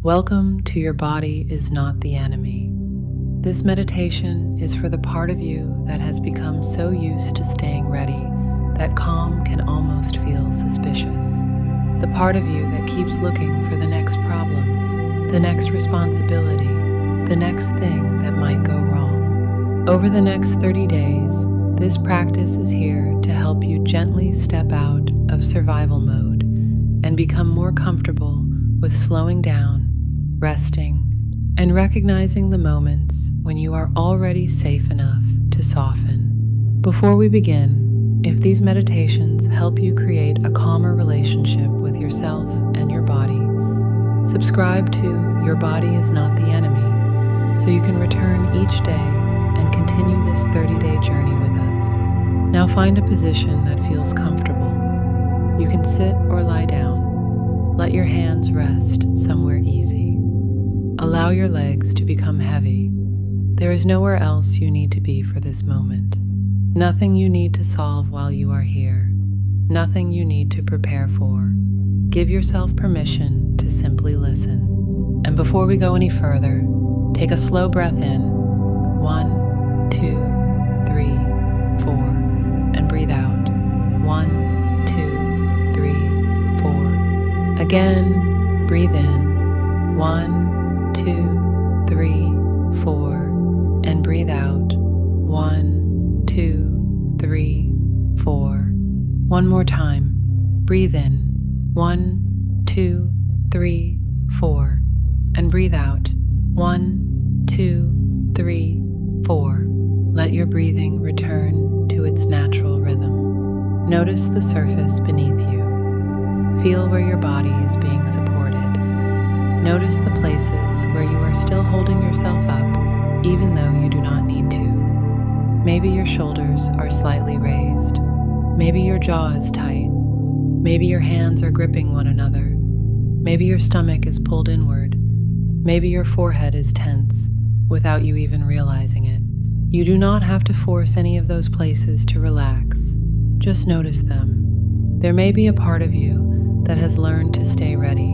Welcome to Your Body is Not the Enemy. This meditation is for the part of you that has become so used to staying ready that calm can almost feel suspicious. The part of you that keeps looking for the next problem, the next responsibility, the next thing that might go wrong. Over the next 30 days, this practice is here to help you gently step out of survival mode and become more comfortable with slowing down, resting, and recognizing the moments when you are already safe enough to soften. Before we begin, if these meditations help you create a calmer relationship with yourself and your body, subscribe to Your Body is Not the Enemy so you can return each day and continue this 30-day journey with us. Now find a position that feels comfortable. You can sit or lie down. Let your hands rest somewhere easy. Allow your legs to become heavy. There is nowhere else you need to be for this moment. Nothing you need to solve while you are here. Nothing you need to prepare for. Give yourself permission to simply listen. And before we go any further, take a slow breath in. 1, 2, 3, 4, and breathe out. 1, 2, 3, 4. Again, breathe in. 1, 2, 3, 4, and breathe out. 1, 2, 3, 4. One more time. Breathe in. 1, 2, 3, 4, and breathe out. 1, 2, 3, 4. Let your breathing return to its natural rhythm. Notice the surface beneath you. Feel where your body is being supported. Notice the places where you are still holding yourself up, even though you do not need to. Maybe your shoulders are slightly raised. Maybe your jaw is tight. Maybe your hands are gripping one another. Maybe your stomach is pulled inward. Maybe your forehead is tense, without you even realizing it. You do not have to force any of those places to relax. Just notice them. There may be a part of you that has learned to stay ready.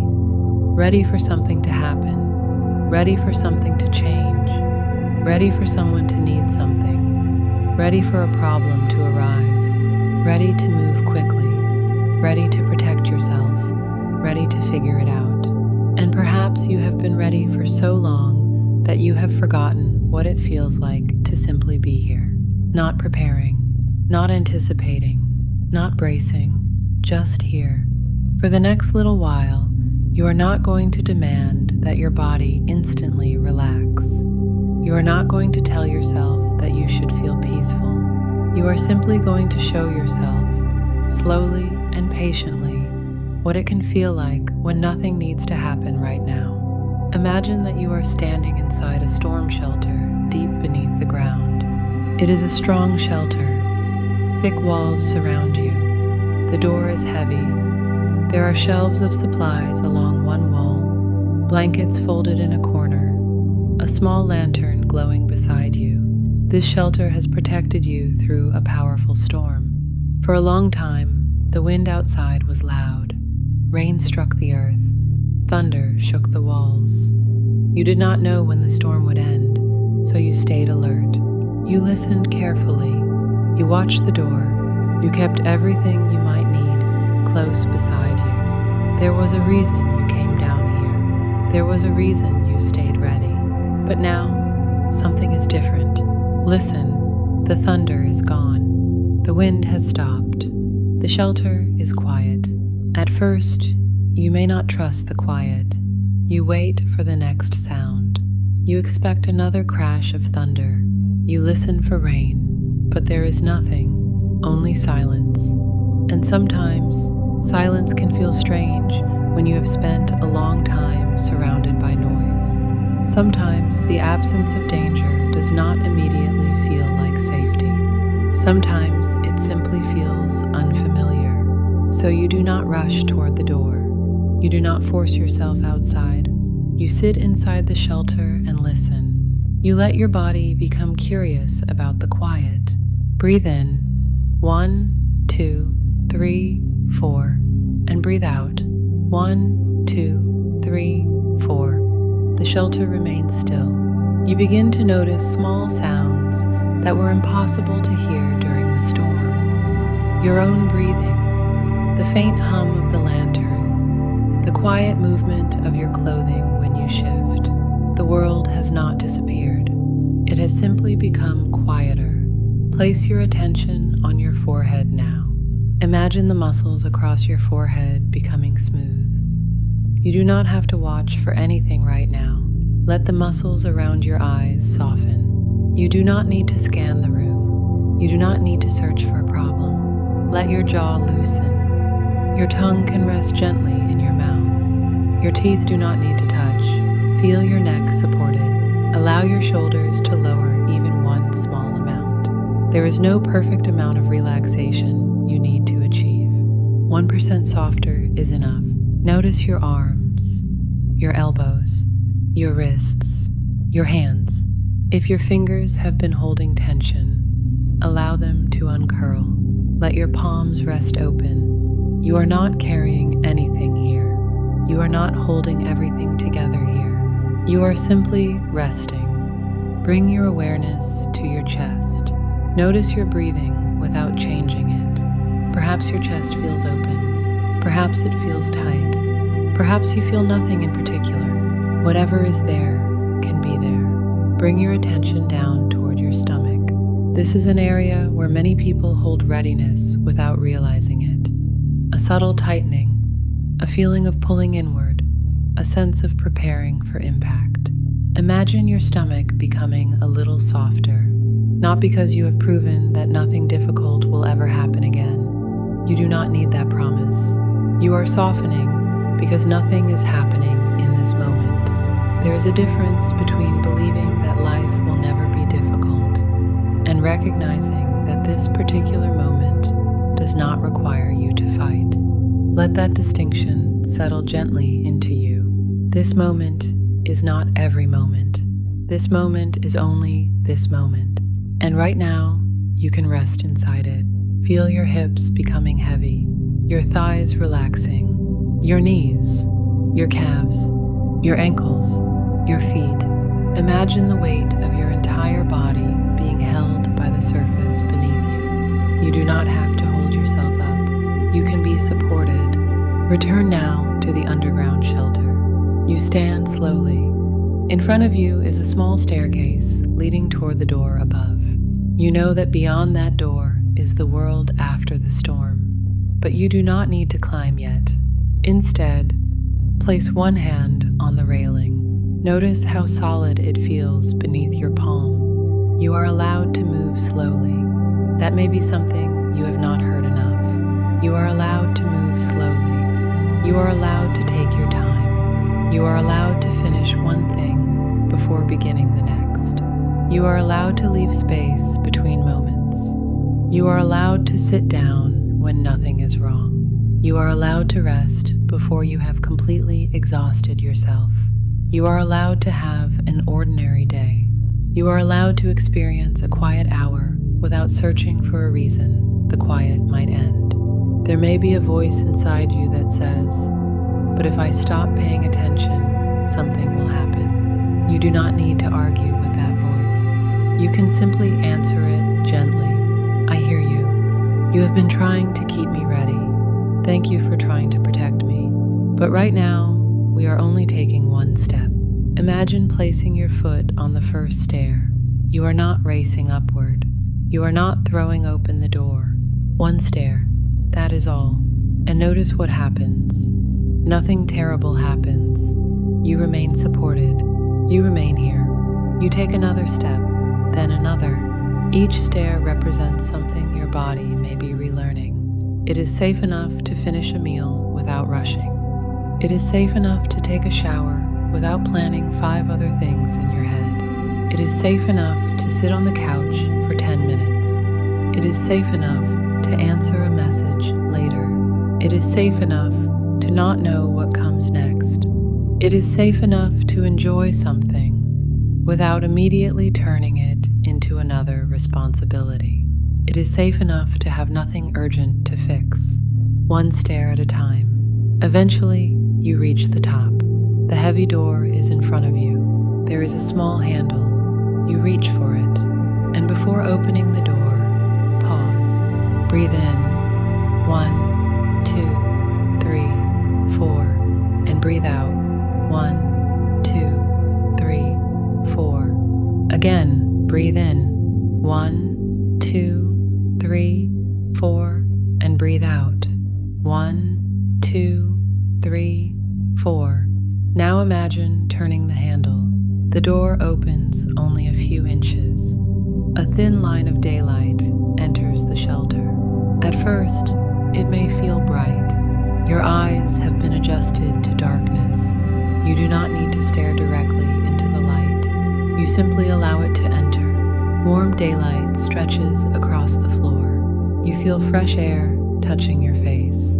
Ready for something to happen, ready for something to change, ready for someone to need something, ready for a problem to arrive, ready to move quickly, ready to protect yourself, ready to figure it out. And perhaps you have been ready for so long that you have forgotten what it feels like to simply be here, not preparing, not anticipating, not bracing, just here. For the next little while, you are not going to demand that your body instantly relax. You are not going to tell yourself that you should feel peaceful. You are simply going to show yourself, slowly and patiently, what it can feel like when nothing needs to happen right now. Imagine that you are standing inside a storm shelter deep beneath the ground. It is a strong shelter. Thick walls surround you. The door is heavy. There are shelves of supplies along one wall, blankets folded in a corner, a small lantern glowing beside you. This shelter has protected you through a powerful storm. For a long time, the wind outside was loud. Rain struck the earth. Thunder shook the walls. You did not know when the storm would end, so you stayed alert. You listened carefully. You watched the door. You kept everything you might need close beside you. There was a reason you came down here. There was a reason you stayed ready. But now, something is different. Listen, the thunder is gone. The wind has stopped. The shelter is quiet. At first, you may not trust the quiet. You wait for the next sound. You expect another crash of thunder. You listen for rain, but there is nothing, only silence. And sometimes, silence can feel strange when you have spent a long time surrounded by noise. Sometimes the absence of danger does not immediately feel like safety. Sometimes it simply feels unfamiliar. So you do not rush toward the door. You do not force yourself outside. You sit inside the shelter and listen. You let your body become curious about the quiet. Breathe in. 1, 2, 3, 4, and breathe out. 1, 2, 3, 4. The shelter remains still. You begin to notice small sounds that were impossible to hear during the storm. Your own breathing, the faint hum of the lantern, the quiet movement of your clothing when you shift. The world has not disappeared. It has simply become quieter. Place your attention on your forehead now. Imagine the muscles across your forehead becoming smooth. You do not have to watch for anything right now. Let the muscles around your eyes soften. You do not need to scan the room. You do not need to search for a problem. Let your jaw loosen. Your tongue can rest gently in your mouth. Your teeth do not need to touch. Feel your neck supported. Allow your shoulders to lower even one small amount. There is no perfect amount of relaxation you need to achieve. 1% softer is enough. Notice your arms, your elbows, your wrists, your hands. If your fingers have been holding tension, allow them to uncurl. Let your palms rest open. You are not carrying anything here. You are not holding everything together here. You are simply resting. Bring your awareness to your chest. Notice your breathing without changing it. Perhaps your chest feels open. Perhaps it feels tight. Perhaps you feel nothing in particular. Whatever is there can be there. Bring your attention down toward your stomach. This is an area where many people hold readiness without realizing it. A subtle tightening, a feeling of pulling inward, a sense of preparing for impact. Imagine your stomach becoming a little softer, not because you have proven that nothing difficult will ever happen again. You do not need that promise. You are softening because nothing is happening in this moment. There is a difference between believing that life will never be difficult and recognizing that this particular moment does not require you to fight. Let that distinction settle gently into you. This moment is not every moment. This moment is only this moment. And right now, you can rest inside it. Feel your hips becoming heavy, your thighs relaxing, your knees, your calves, your ankles, your feet. Imagine the weight of your entire body being held by the surface beneath you. You do not have to hold yourself up. You can be supported. Return now to the underground shelter. You stand slowly. In front of you is a small staircase leading toward the door above. You know that beyond that door is the world after the storm, but you do not need to climb yet. Instead, place one hand on the railing. Notice how solid it feels beneath your palm. You are allowed to move slowly. That may be something you have not heard enough. You are allowed to move slowly. You are allowed to take your time. You are allowed to finish one thing before beginning the next. You are allowed to leave space between moments. You are allowed to sit down when nothing is wrong. You are allowed to rest before you have completely exhausted yourself. You are allowed to have an ordinary day. You are allowed to experience a quiet hour without searching for a reason the quiet might end. There may be a voice inside you that says, "But if I stop paying attention, something will happen." You do not need to argue with that voice. You can simply answer it gently. "I hear you. You have been trying to keep me ready. Thank you for trying to protect me. But right now, we are only taking one step." Imagine placing your foot on the first stair. You are not racing upward. You are not throwing open the door. One stair, that is all. And notice what happens. Nothing terrible happens. You remain supported. You remain here. You take another step, then another. Each stair represents something your body may be relearning. It is safe enough to finish a meal without rushing. It is safe enough to take a shower without planning 5 other things in your head. It is safe enough to sit on the couch for 10 minutes. It is safe enough to answer a message later. It is safe enough to not know what comes next. It is safe enough to enjoy something without immediately turning it into another responsibility. It is safe enough to have nothing urgent to fix, one stair at a time. Eventually, you reach the top. The heavy door is in front of you. there is a small handle. You reach for it, and before opening the door, pause. Breathe in, 1, 2, 3, 4, and breathe out, 1, 2, 3, 4. Again, breathe in, 1, 2, 3, 4, and breathe out, 1, 2, 3, 4. Now imagine turning the handle. The door opens only a few inches. A thin line of daylight enters the shelter. At first, it may feel bright. Your eyes have been adjusted to darkness. You do not need to stare directly into the light. You simply allow it to enter. Warm daylight stretches across the floor. You feel fresh air touching your face,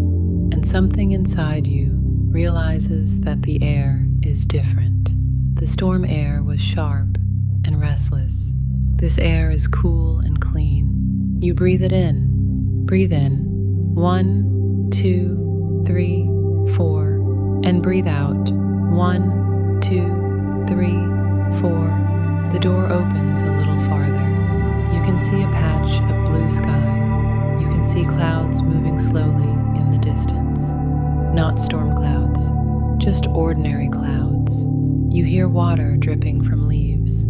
and something inside you realizes that the air is different. The storm air was sharp and restless. This air is cool and clean. You breathe it in. Breathe in, 1, 2, 3, 4, and breathe out, 1, 2, 3, 4. The door opens a little farther. You can see a patch of blue sky. You can see clouds moving slowly in the distance. Not storm clouds, just ordinary clouds. You hear water dripping from leaves.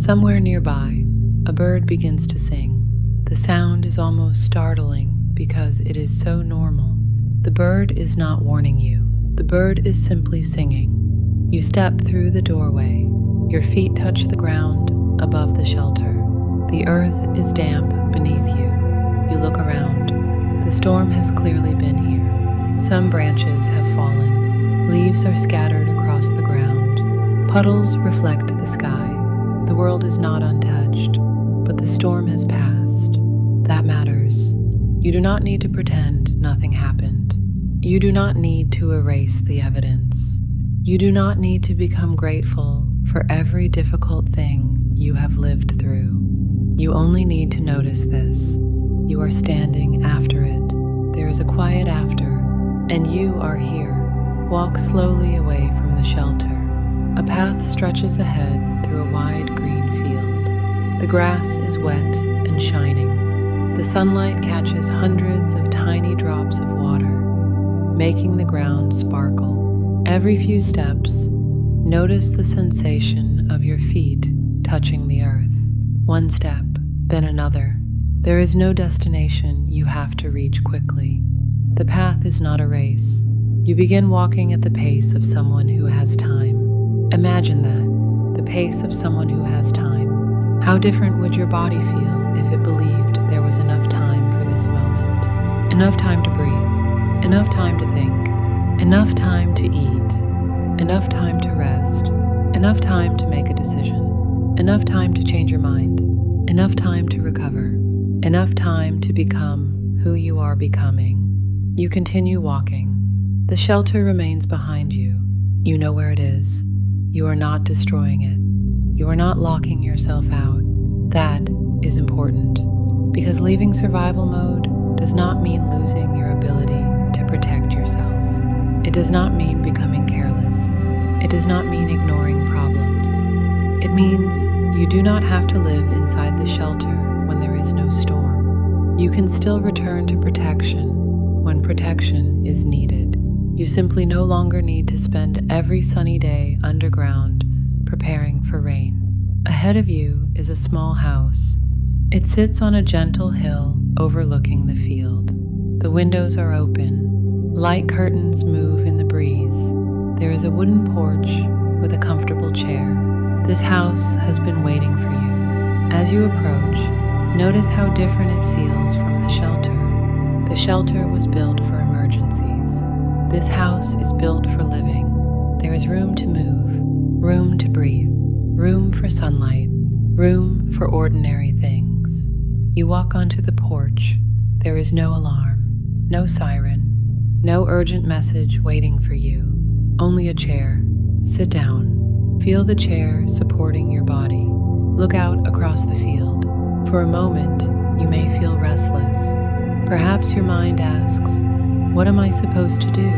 Somewhere nearby, a bird begins to sing. The sound is almost startling because it is so normal. The bird is not warning you. The bird is simply singing. You step through the doorway. Your feet touch the ground above the shelter. The earth is damp beneath you. You look around. The storm has clearly been here. Some branches have fallen. Leaves are scattered across the ground. Puddles reflect the sky. The world is not untouched, but the storm has passed. That matters. You do not need to pretend nothing happened. You do not need to erase the evidence. You do not need to become grateful for every difficult thing you have lived through. You only need to notice this. You are standing after it. There is a quiet after, and you are here. Walk slowly away from the shelter. A path stretches ahead through a wide green field. The grass is wet and shining. The sunlight catches hundreds of tiny drops of water, making the ground sparkle. Every few steps, notice the sensation of your feet touching the earth. One step, then another. There is no destination you have to reach quickly. The path is not a race. You begin walking at the pace of someone who has time. Imagine that, the pace of someone who has time. How different would your body feel if it believed there was enough time for this moment? Enough time to breathe, enough time to think, enough time to eat, enough time to rest, enough time to make a decision, enough time to change your mind, enough time to recover, enough time to become who you are becoming. You continue walking. The shelter remains behind you. You know where it is. You are not destroying it. You are not locking yourself out. That is important, because leaving survival mode does not mean losing your ability to protect yourself. It does not mean becoming careless. It does not mean ignoring problems. It means you do not have to live inside the shelter when there is no storm. You can still return to protection when protection is needed. You simply no longer need to spend every sunny day underground preparing for rain. Ahead of you is a small house. It sits on a gentle hill overlooking the field. The windows are open. Light curtains move in the breeze. There is a wooden porch with a comfortable chair. This house has been waiting for you. As you approach, notice how different it feels from the shelter. The shelter was built for emergencies. This house is built for living. There is room to move, room to breathe, room for sunlight, room for ordinary things. You walk onto the porch. There is no alarm, no siren, no urgent message waiting for you. Only a chair. Sit down. Feel the chair supporting your body. Look out across the field. For a moment, you may feel restless. Perhaps your mind asks, "What am I supposed to do?"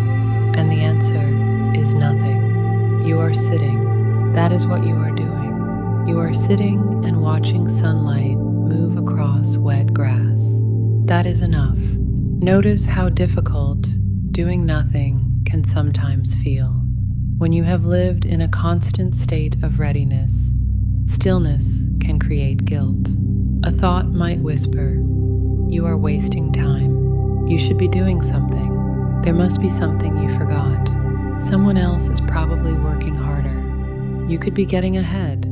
And the answer is nothing. You are sitting. That is what you are doing. You are sitting and watching sunlight move across wet grass. That is enough. Notice how difficult doing nothing can sometimes feel. When you have lived in a constant state of readiness, stillness can create guilt. A thought might whisper, "You are wasting time. You should be doing something. There must be something you forgot. Someone else is probably working harder. You could be getting ahead.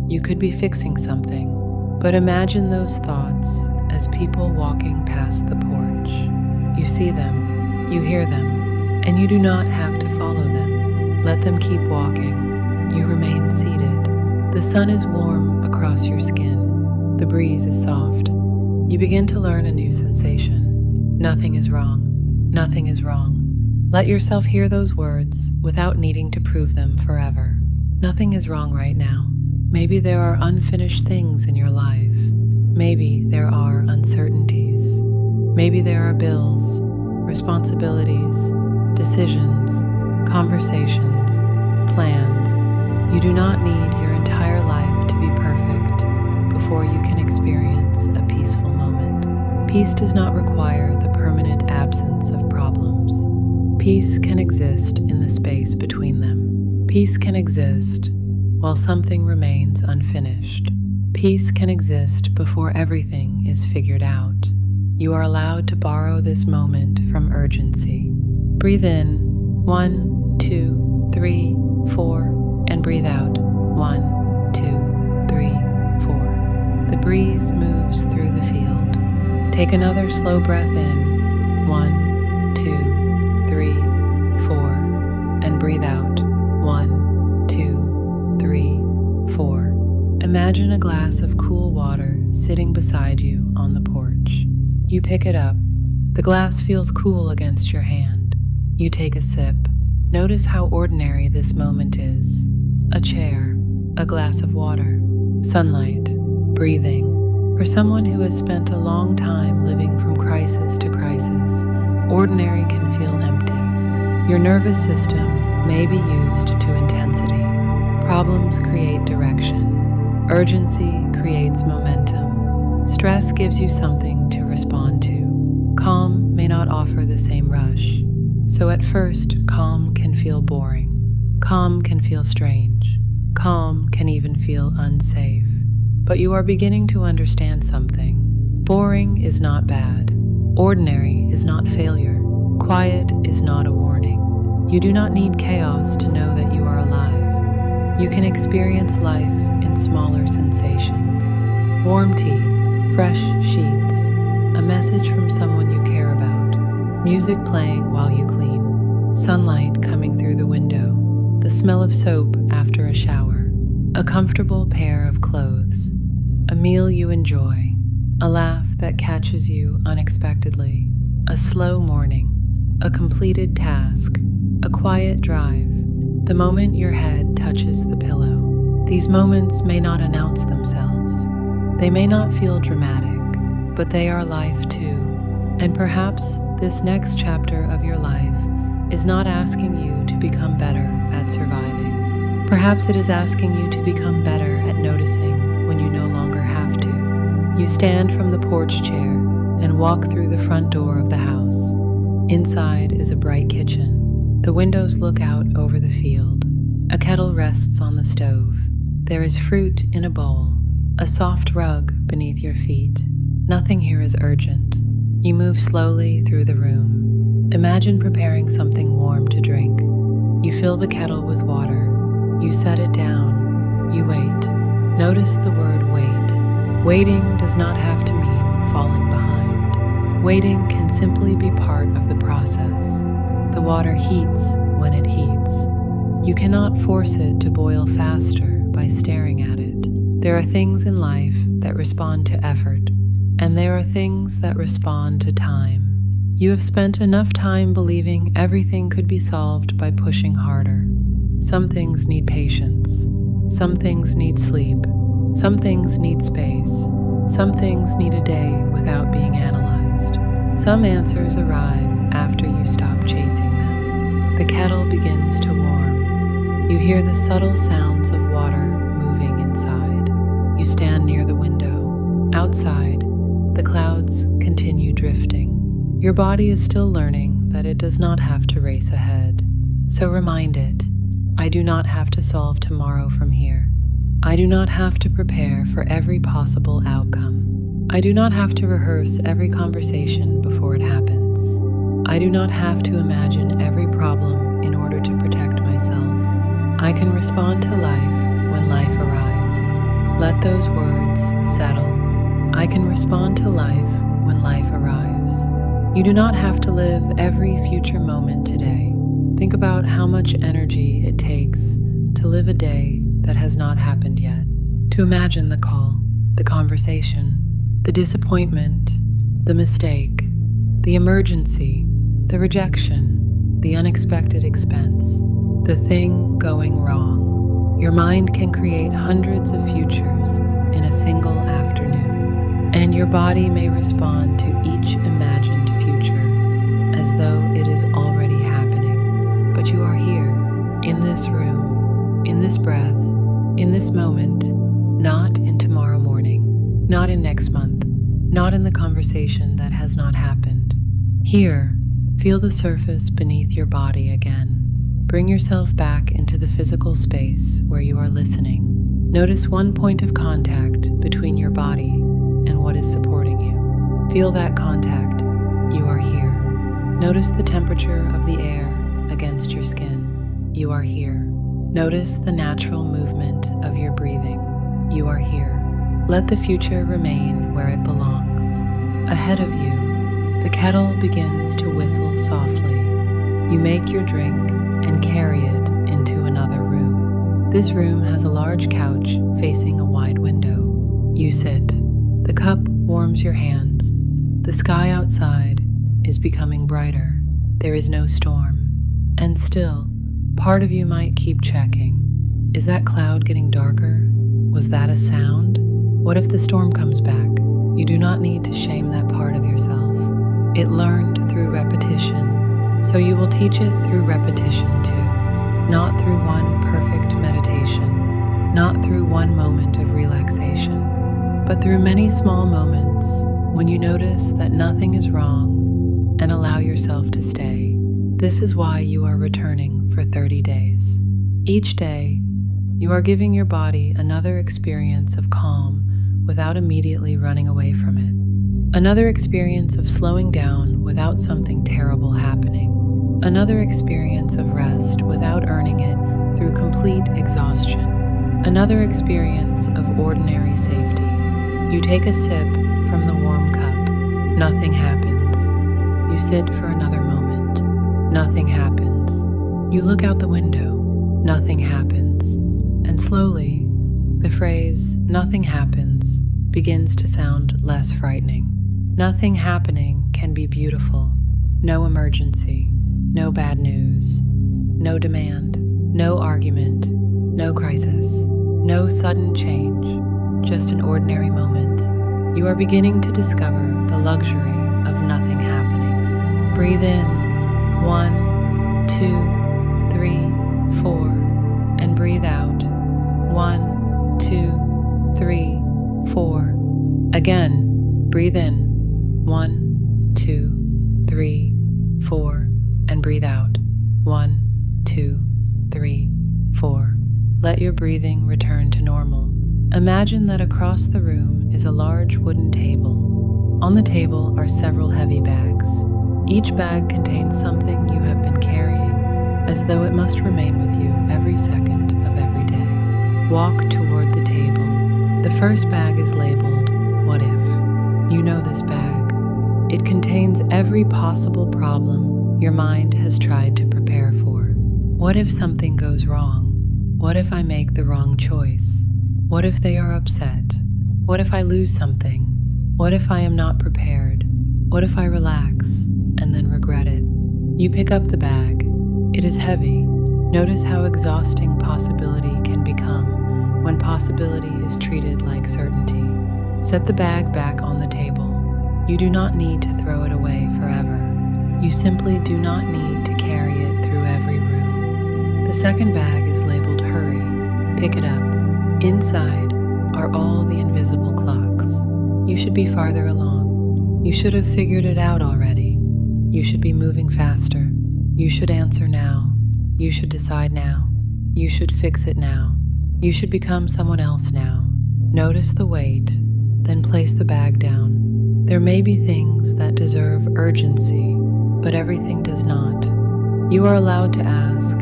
You could be fixing something." But imagine those thoughts as people walking past the porch. You see them, you hear them, and you do not have to follow them. Let them keep walking. You remain seated. The sun is warm across your skin. The breeze is soft. You begin to learn a new sensation. Nothing is wrong. Nothing is wrong. Let yourself hear those words without needing to prove them forever. Nothing is wrong right now. Maybe there are unfinished things in your life. Maybe there are uncertainties. Maybe there are bills, responsibilities, decisions, conversations, plans. You do not need your entire life to be perfect before you can experience a peaceful moment. Peace does not require the permanent absence of problems. Peace can exist in the space between them. Peace can exist while something remains unfinished. Peace can exist before everything is figured out. You are allowed to borrow this moment from urgency. Breathe in, 1, 2, 3, 4, and breathe out, 1, 2, 3, 4. The breeze moves through the field. Take another slow breath in, 1, 2, 3, 4, and breathe out, 1, 2, 3, 4. Imagine a glass of cool water sitting beside you on the porch. You pick it up. The glass feels cool against your hand. You take a sip. Notice how ordinary this moment is. A chair, a glass of water, sunlight, breathing. For someone who has spent a long time living from crisis to crisis, ordinary can feel empty. Your nervous system may be used to intensity. Problems create direction. Urgency creates momentum. Stress gives you something to respond to. Calm may not offer the same rush. So at first, calm can feel boring. Calm can feel strange. Calm can even feel unsafe. But you are beginning to understand something. Boring is not bad. Ordinary is not failure. Quiet is not a warning. You do not need chaos to know that you are alive. You can experience life in smaller sensations. Warm tea, fresh sheets, a message from someone you care about, music playing while you clean, sunlight coming through the window, the smell of soap after a shower, a comfortable pair of clothes, a meal you enjoy, a laugh that catches you unexpectedly, a slow morning, a completed task, a quiet drive, the moment your head touches the pillow. These moments may not announce themselves. They may not feel dramatic, but they are life too. And perhaps this next chapter of your life is not asking you to become better at surviving. Perhaps it is asking you to become better at noticing when you no longer have to. You stand from the porch chair and walk through the front door of the house. Inside is a bright kitchen. The windows look out over the field. A kettle rests on the stove. There is fruit in a bowl, a soft rug beneath your feet. Nothing here is urgent. You move slowly through the room. Imagine preparing something warm to drink. You fill the kettle with water. You set it down. You wait. Notice the word wait. Waiting does not have to mean falling behind. Waiting can simply be part of the process. The water heats when it heats. You cannot force it to boil faster by staring at it. There are things in life that respond to effort, and there are things that respond to time. You have spent enough time believing everything could be solved by pushing harder. Some things need patience. Some things need sleep. Some things need space. Some things need a day without being analyzed. Some answers arrive after you stop chasing them. The kettle begins to warm. You hear the subtle sounds of water moving inside. You stand near the window. Outside, the clouds continue drifting. Your body is still learning that it does not have to race ahead. So remind it, I do not have to solve tomorrow from here. I do not have to prepare for every possible outcome. I do not have to rehearse every conversation before it happens. I do not have to imagine every problem in order to protect myself. I can respond to life when life arrives. Let those words settle. I can respond to life when life arrives. You do not have to live every future moment today. Think about how much energy it takes to live a day that has not happened yet. To imagine the call, the conversation, the disappointment, the mistake, the emergency, the rejection, the unexpected expense, the thing going wrong. Your mind can create hundreds of futures in a single afternoon, and your body may respond to each imagined future as though it is already happening. But you are here, in this room, in this breath, in this moment, not in tomorrow morning, not in next month, not in the conversation that has not happened. Here, feel the surface beneath your body again. Bring yourself back into the physical space where you are listening. Notice one point of contact between your body and what is supporting you. Feel that contact. You are here. Notice the temperature of the air against your skin. You are here. Notice the natural movement of your breathing. You are here. Let the future remain where it belongs. Ahead of you, the kettle begins to whistle softly. You make your drink and carry it into another room. This room has a large couch facing a wide window. You sit. The cup warms your hands. The sky outside is becoming brighter. There is no storm. And still, part of you might keep checking. Is that cloud getting darker? Was that a sound? What if the storm comes back? You do not need to shame that part of yourself. It learned through repetition, so you will teach it through repetition too. Not through one perfect meditation, not through one moment of relaxation, but through many small moments when you notice that nothing is wrong and allow yourself to stay. This is why you are returning for 30 days. Each day, you are giving your body another experience of calm without immediately running away from it. Another experience of slowing down without something terrible happening. Another experience of rest without earning it through complete exhaustion. Another experience of ordinary safety. You take a sip from the warm cup. Nothing happens. You sit for another moment. Nothing happens. You look out the window. Nothing happens. And slowly, the phrase, "nothing happens," begins to sound less frightening. Nothing happening can be beautiful. No emergency, no bad news, no demand, no argument, no crisis, no sudden change, just an ordinary moment. You are beginning to discover the luxury of nothing happening. Breathe in, 1, 2, 3, 4, and breathe out, 1, 2, 3, 4. Again, breathe in, 1, 2, 3, 4, and breathe out, 1, 2, 3, 4. Let your breathing return to normal. Imagine that across the room is a large wooden table. On the table are several heavy bags. Each bag contains something you have been carrying, as though it must remain with you every second of every day. Walk toward the table. The first bag is labeled, "What if?" You know this bag. It contains every possible problem your mind has tried to prepare for. What if something goes wrong? What if I make the wrong choice? What if they are upset? What if I lose something? What if I am not prepared? What if I relax and then regret it? You pick up the bag. It is heavy. Notice how exhausting possibility can become when possibility is treated like certainty. Set the bag back on the table. You do not need to throw it away forever. You simply do not need to carry it through every room. The second bag is labeled Hurry. Pick it up. Inside are all the invisible clocks. You should be farther along. You should have figured it out already. You should be moving faster. You should answer now. You should decide now. You should fix it now. You should become someone else now. Notice the weight, then place the bag down. There may be things that deserve urgency, but everything does not. You are allowed to ask,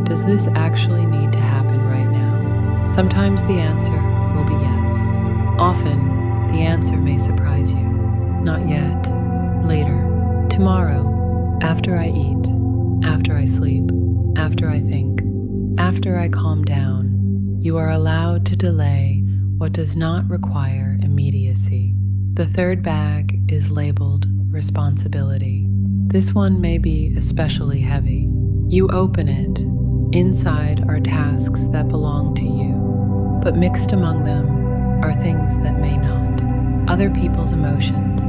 does this actually need to happen right now? Sometimes the answer will be yes. Often, the answer may surprise you. Not yet. Later. Tomorrow. After I eat. After I sleep. After I think. After I calm down. You are allowed to delay what does not require immediacy. The third bag is labeled Responsibility. This one may be especially heavy. You open it. Inside are tasks that belong to you, but mixed among them are things that may not. Other people's emotions,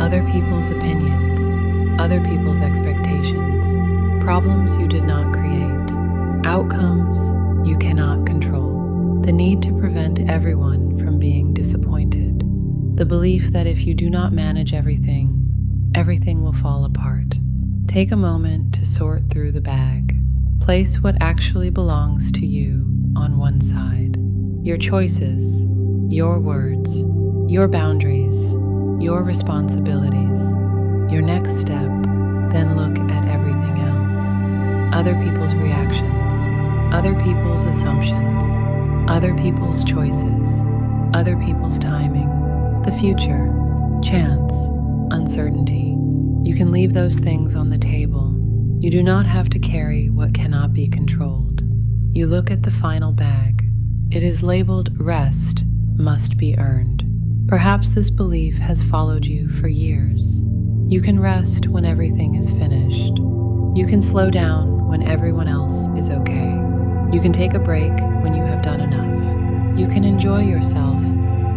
other people's opinions, other people's expectations, problems you did not create, outcomes you cannot control. The need to prevent everyone from being disappointed. The belief that if you do not manage everything, everything will fall apart. Take a moment to sort through the bag. Place what actually belongs to you on one side. Your choices, your words, your boundaries, your responsibilities. Your next step, then look at everything else. Other people's reactions, other people's assumptions, other people's choices, other people's timing, the future, chance, uncertainty. You can leave those things on the table. You do not have to carry what cannot be controlled. You look at the final bag. It is labeled Rest Must Be Earned. Perhaps this belief has followed you for years. You can rest when everything is finished. You can slow down when everyone else is okay. You can take a break when you have done enough. You can enjoy yourself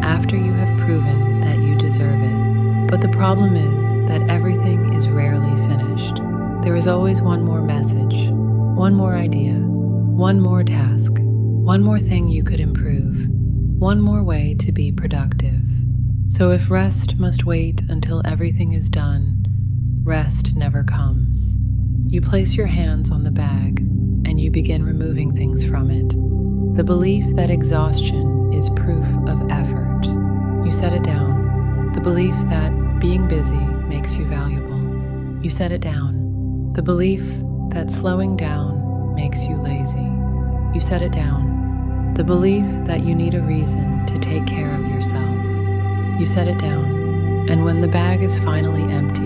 after you have proven that you deserve it. But the problem is that everything is rarely finished. There is always one more message, one more idea, one more task, one more thing you could improve, one more way to be productive. So if rest must wait until everything is done, rest never comes. You place your hands on the bag and you begin removing things from it. The belief that exhaustion is proof of effort. You set it down. The belief that being busy makes you valuable. You set it down. The belief that slowing down makes you lazy. You set it down. The belief that you need a reason to take care of yourself. You set it down. And when the bag is finally empty,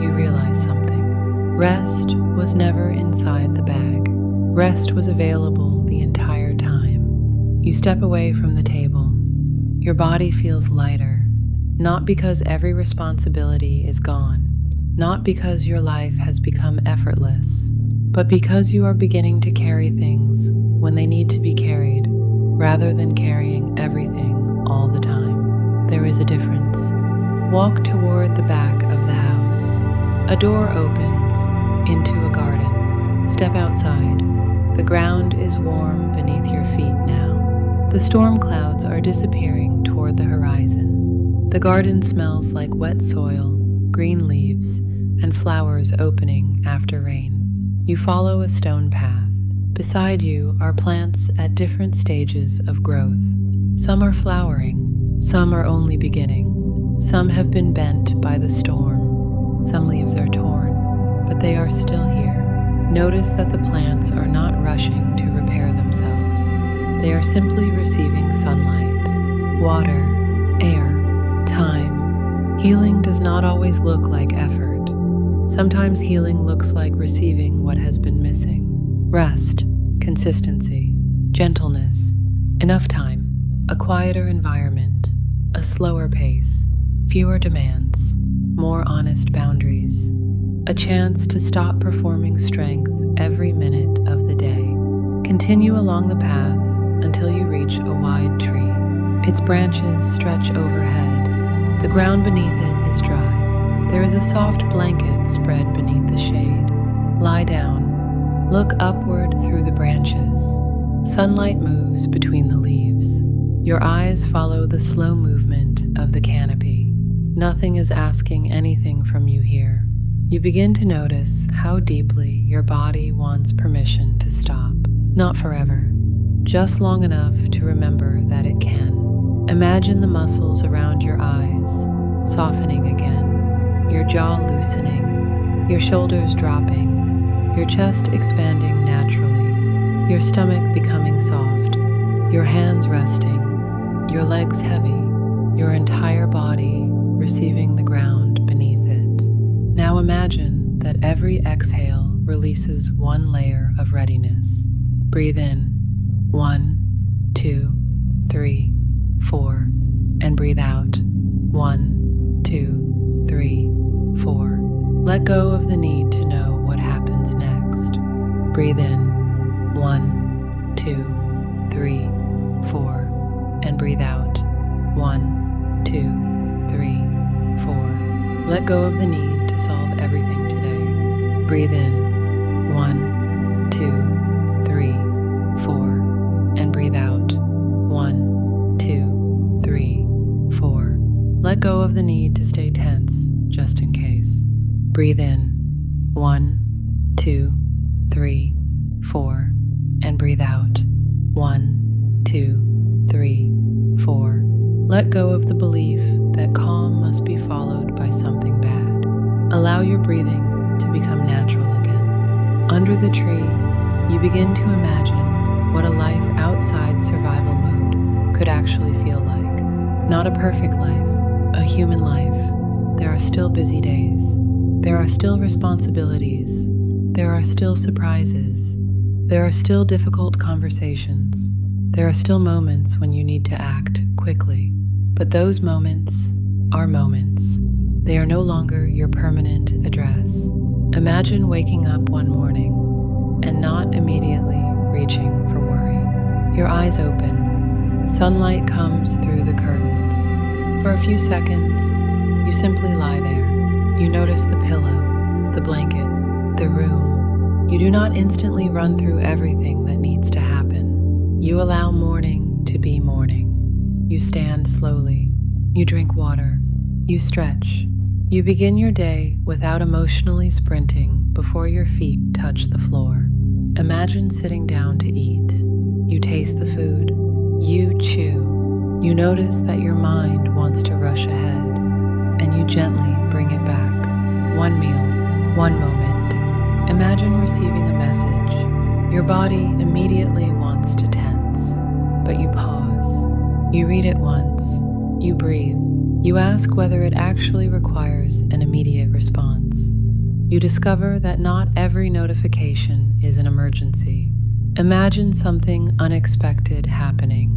you realize something. Rest was never inside the bag. Rest was available the entire time. You step away from the table. Your body feels lighter, not because every responsibility is gone, not because your life has become effortless, but because you are beginning to carry things when they need to be carried, rather than carrying everything all the time. There is a difference. Walk toward the back of the house. A door opens into a garden. Step outside. The ground is warm beneath your feet now. The storm clouds are disappearing toward the horizon. The garden smells like wet soil, green leaves, and flowers opening after rain. You follow a stone path. Beside you are plants at different stages of growth. Some are flowering, some are only beginning. Some have been bent by the storm. Some leaves are torn, but they are still here. Notice that the plants are not rushing to repair themselves. They are simply receiving sunlight, water, air, time. Healing does not always look like effort. Sometimes healing looks like receiving what has been missing. Rest, consistency, gentleness, enough time, a quieter environment, a slower pace, fewer demands, more honest boundaries, a chance to stop performing strength every minute of the day. Continue along the path until you reach a wide tree. Its branches stretch overhead. The ground beneath it is dry. There is a soft blanket spread beneath the shade. Lie down. Look upward through the branches. Sunlight moves between the leaves. Your eyes follow the slow movement of the canopy. Nothing is asking anything from you here. You begin to notice how deeply your body wants permission to stop. Not forever, just long enough to remember that it can. Imagine the muscles around your eyes softening again, your jaw loosening, your shoulders dropping, your chest expanding naturally, your stomach becoming soft, your hands resting, your legs heavy, your entire body receiving the ground beneath it. Now imagine that every exhale releases one layer of readiness. Breathe in, 1, 2, 3, 4, and breathe out, 1, 2, 3, 4. Let go of the need to know what happens next. Breathe in, 1, 2, 3, 4, and breathe out, 1, 2, 3, 4. Let go of the need to solve everything today. Breathe in, 1, 2, 3, 4, and breathe out, 1, 2, 3, 4. Let go of the need to stay tense, just in case. Breathe in, 1, 2, 3, 4, and breathe out, 1, 2, 3, 4. Let go of the belief that calm must be followed by something bad. Allow your breathing to become natural again. Under the tree, you begin to imagine what a life outside survival mode could actually feel like. Not a perfect life, a human life. There are still busy days. There are still responsibilities. There are still surprises. There are still difficult conversations. There are still moments when you need to act quickly. But those moments are moments. They are no longer your permanent address. Imagine waking up one morning and not immediately reaching for worry. Your eyes open. Sunlight comes through the curtains. For a few seconds, you simply lie there. You notice the pillow, the blanket, the room. You do not instantly run through everything that needs to happen. You allow morning to be morning. You stand slowly. You drink water. You stretch. You begin your day without emotionally sprinting before your feet touch the floor. Imagine sitting down to eat. You taste the food. You chew. You notice that your mind wants to rush ahead, and you gently bring it back. One meal, one moment. Imagine receiving a message. Your body immediately wants to tense, but you pause. You read it once. You breathe. You ask whether it actually requires an immediate response. You discover that not every notification is an emergency. Imagine something unexpected happening.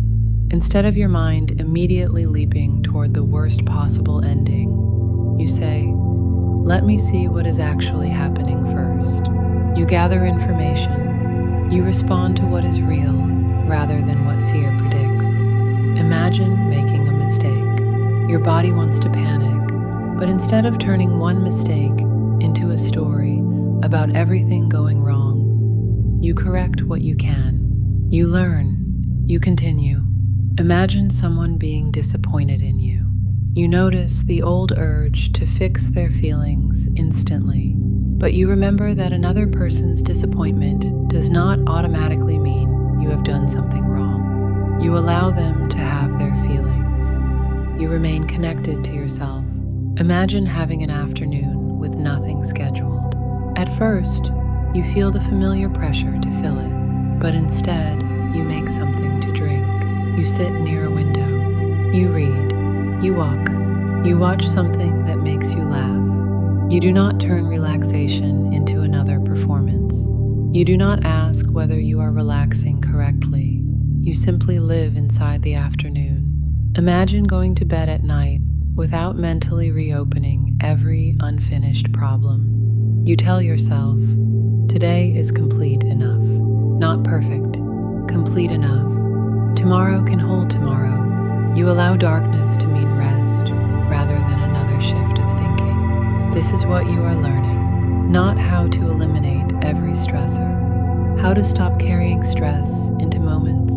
Instead of your mind immediately leaping toward the worst possible ending, you say, "Let me see what is actually happening first." You gather information. You respond to what is real rather than what fear predicts. Imagine making a mistake. Your body wants to panic, but instead of turning one mistake into a story about everything going wrong, you correct what you can. You learn. You continue. Imagine someone being disappointed in you. You notice the old urge to fix their feelings instantly, but you remember that another person's disappointment does not automatically mean you have done something wrong. You allow them to have their feelings. You remain connected to yourself. Imagine having an afternoon with nothing scheduled. At first, you feel the familiar pressure to fill it, but instead, you make something to drink. You sit near a window. You read. You walk. You watch something that makes you laugh. You do not turn relaxation into another performance. You do not ask whether you are relaxing correctly. You simply live inside the afternoon. Imagine going to bed at night without mentally reopening every unfinished problem. You tell yourself, today is complete enough. Not perfect, complete enough. Tomorrow can hold tomorrow. You allow darkness to mean rest rather than another shift of thinking. This is what you are learning, not how to eliminate every stressor, how to stop carrying stress into moments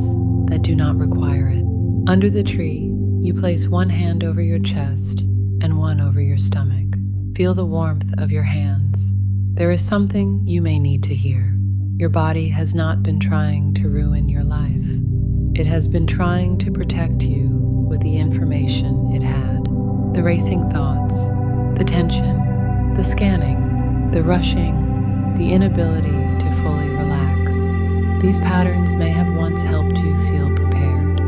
that do not require it. Under the tree, you place one hand over your chest and one over your stomach. Feel the warmth of your hands. There is something you may need to hear. Your body has not been trying to ruin your life. It has been trying to protect you with the information it had. The racing thoughts, the tension, the scanning, the rushing, the inability to fully relax. These patterns may have once helped you feel prepared.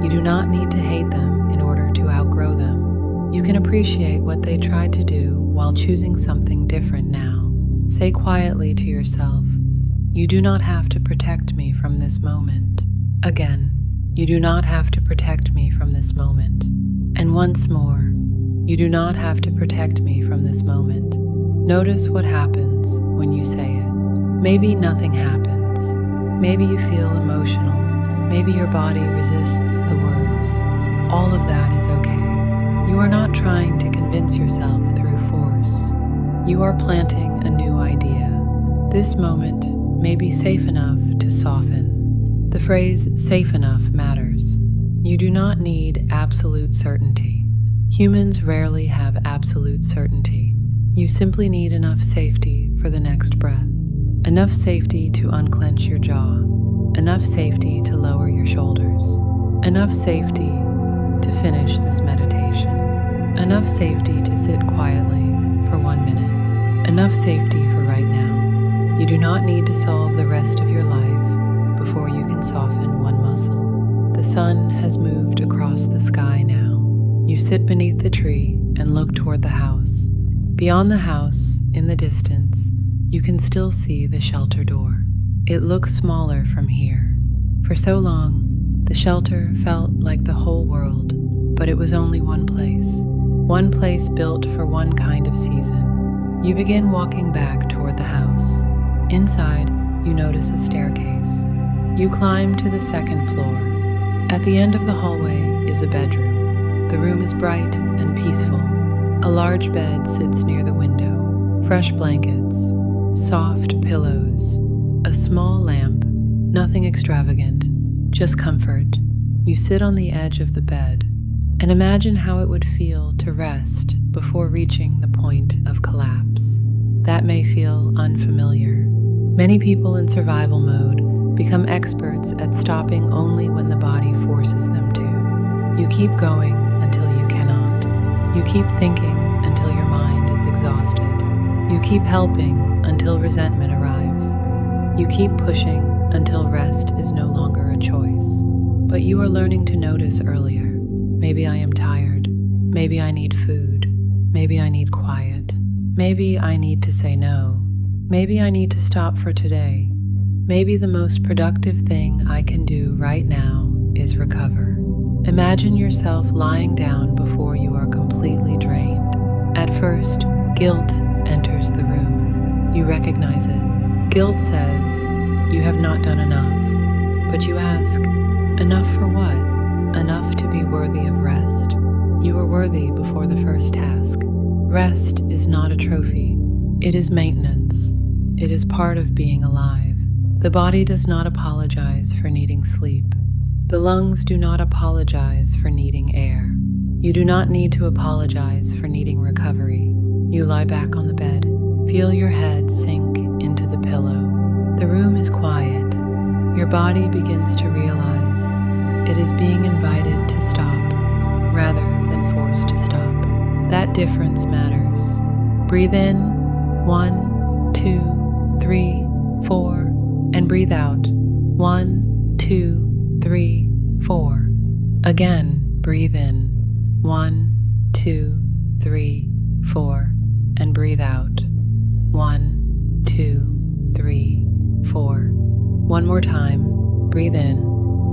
You do not need to hate them in order to outgrow them. You can appreciate what they tried to do while choosing something different now. Say quietly to yourself, "You do not have to protect me from this moment." Again, "You do not have to protect me from this moment." And once more, "You do not have to protect me from this moment." Notice what happens when you say it. Maybe nothing happens. Maybe you feel emotional. Maybe your body resists the words. All of that is okay. You are not trying to convince yourself through force. You are planting a new idea. This moment may be safe enough to soften. The phrase "safe enough" matters. You do not need absolute certainty. Humans rarely have absolute certainty. You simply need enough safety for the next breath. Enough safety to unclench your jaw. Enough safety to lower your shoulders. Enough safety to finish this meditation. Enough safety to sit quietly for 1 minute. Enough safety for right now. You do not need to solve the rest of your life before you can soften one muscle. The sun has moved across the sky now. You sit beneath the tree and look toward the house. Beyond the house, in the distance, you can still see the shelter door. It looks smaller from here. For so long, the shelter felt like the whole world, but it was only one place built for one kind of season. You begin walking back toward the house. Inside, you notice a staircase. You climb to the second floor. At the end of the hallway is a bedroom. The room is bright and peaceful. A large bed sits near the window. Fresh blankets, soft pillows, a small lamp, nothing extravagant, just comfort. You sit on the edge of the bed and imagine how it would feel to rest before reaching the point of collapse. That may feel unfamiliar. Many people in survival mode become experts at stopping only when the body forces them to. You keep going until you cannot. You keep thinking until your mind is exhausted. You keep helping until resentment arrives. You keep pushing until rest is no longer a choice. But you are learning to notice earlier. Maybe I am tired. Maybe I need food. Maybe I need quiet. Maybe I need to say no. Maybe I need to stop for today. Maybe the most productive thing I can do right now is recover. Imagine yourself lying down before you are completely drained. At first, guilt enters the room. You recognize it. Guilt says, "You have not done enough." But you ask, enough for what? Enough to be worthy of rest. You were worthy before the first task. Rest is not a trophy. It is maintenance. It is part of being alive. The body does not apologize for needing sleep. The lungs do not apologize for needing air. You do not need to apologize for needing recovery. You lie back on the bed. Feel your head sink into the pillow. The room is quiet. Your body begins to realize it is being invited to stop rather than forced to stop. That difference matters. Breathe in, 1, 2, 3, 4, and breathe out, 1, 2, 3, 4. Again, breathe in, 1, 2, 3, 4, and breathe out, 1, 2, 3, 4. One more time, breathe in,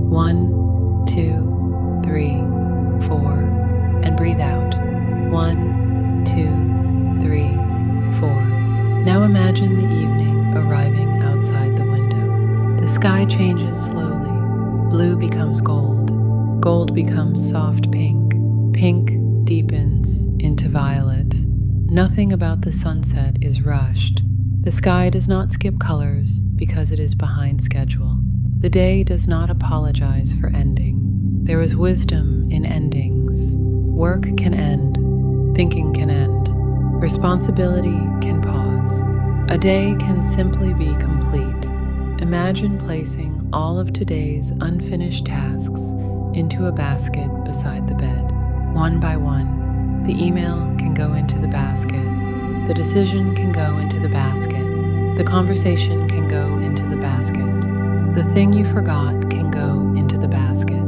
1, 2, 3, 4, and breathe out, 1, 2, 3, 4. Now imagine the evening arriving outside the window. The sky changes slowly. Blue becomes gold. Gold becomes soft pink. Pink deepens into violet. Nothing about the sunset is rushed. The sky does not skip colors because it is behind schedule. The day does not apologize for ending. There is wisdom in endings. Work can end. Thinking can end. Responsibility can pause. A day can simply be complete. Imagine placing all of today's unfinished tasks into a basket beside the bed. One by one, the email can go into the basket. The decision can go into the basket. The conversation can go into the basket. The thing you forgot can go into the basket.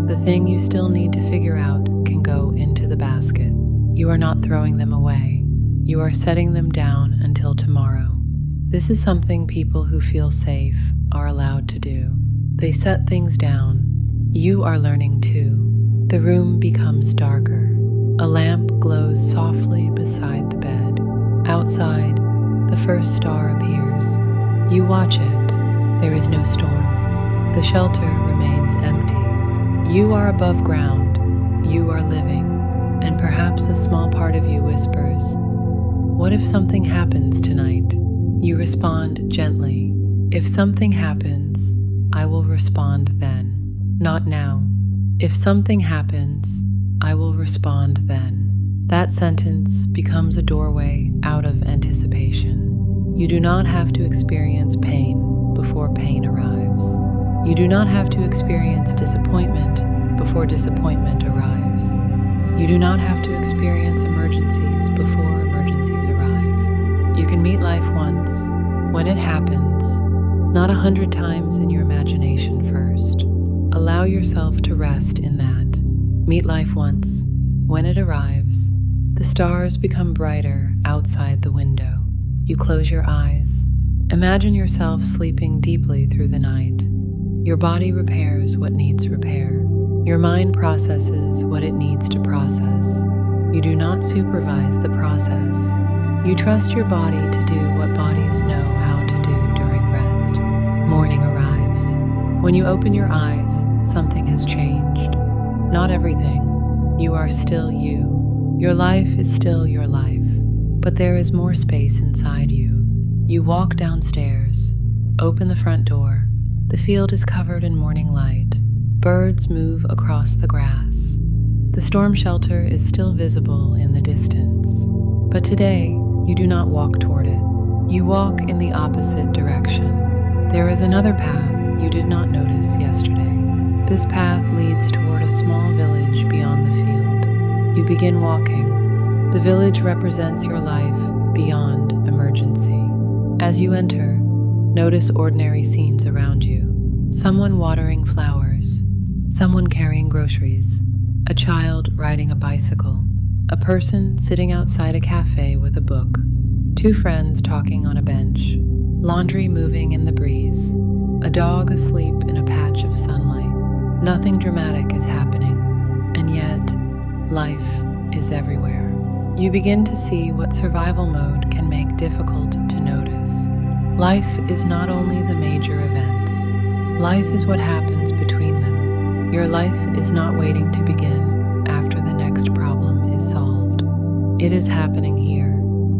The thing you still need to figure out can go into the basket. You are not throwing them away. You are setting them down until tomorrow. This is something people who feel safe are allowed to do. They set things down. You are learning too. The room becomes darker. A lamp glows softly beside the bed. Outside, the first star appears. You watch it. There is no storm. The shelter remains empty. You are above ground. You are living. And perhaps a small part of you whispers, "What if something happens tonight?" You respond gently, "If something happens, I will respond then. Not now. If something happens, I will respond then." That sentence becomes a doorway out of anticipation. You do not have to experience pain before pain arrives. You do not have to experience disappointment before disappointment arrives. You do not have to experience emergencies before emergencies arrive. You can meet life once, when it happens, not 100 times in your imagination first. Allow yourself to rest in that. Meet life once, when it arrives. The stars become brighter outside the window. You close your eyes. Imagine yourself sleeping deeply through the night. Your body repairs what needs repair. Your mind processes what it needs to process. You do not supervise the process. You trust your body to do what bodies know how to do during rest. Morning arrives. When you open your eyes, something has changed. Not everything. You are still you. Your life is still your life, but there is more space inside you. You walk downstairs, open the front door. The field is covered in morning light. Birds move across the grass. The storm shelter is still visible in the distance. But today, you do not walk toward it. You walk in the opposite direction. There is another path you did not notice yesterday. This path leads toward a small village beyond the field. You begin walking. The village represents your life beyond emergency. As you enter, notice ordinary scenes around you. Someone watering flowers. Someone carrying groceries. A child riding a bicycle. A person sitting outside a cafe with a book. Two friends talking on a bench. Laundry moving in the breeze. A dog asleep in a patch of sunlight. Nothing dramatic is happening, and yet, life is everywhere. You begin to see what survival mode can make difficult to notice. Life is not only the major events. Life is what happens between them. Your life is not waiting to begin after the next problem is solved. It is happening here,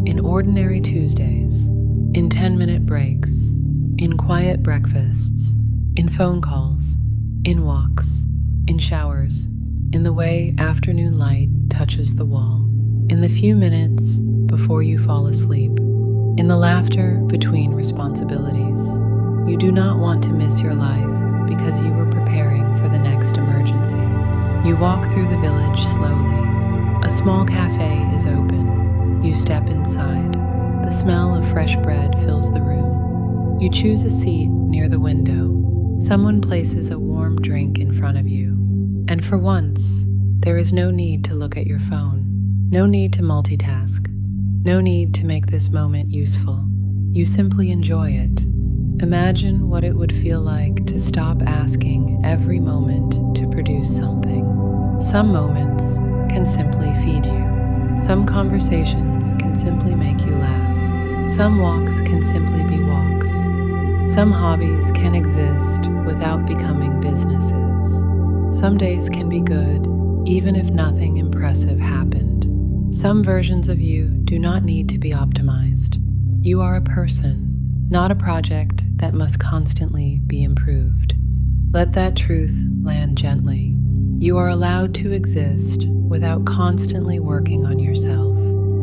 in ordinary Tuesdays, in 10-minute breaks, in quiet breakfasts, in phone calls, in walks, in showers, in the way afternoon light touches the wall, in the few minutes before you fall asleep, in the laughter between responsibilities. You do not want to miss your life because you were preparing for the next emergency. You walk through the village slowly. A small cafe is open. You step inside. The smell of fresh bread fills the room. You choose a seat near the window. Someone places a warm drink in front of you. And for once, there is no need to look at your phone. No need to multitask. No need to make this moment useful. You simply enjoy it. Imagine what it would feel like to stop asking every moment to produce something. Some moments can simply feed you. Some conversations can simply make you laugh. Some walks can simply be walks. Some hobbies can exist without becoming businesses. Some days can be good, even if nothing impressive happened. Some versions of you do not need to be optimized. You are a person, not a project that must constantly be improved. Let that truth land gently. You are allowed to exist without constantly working on yourself.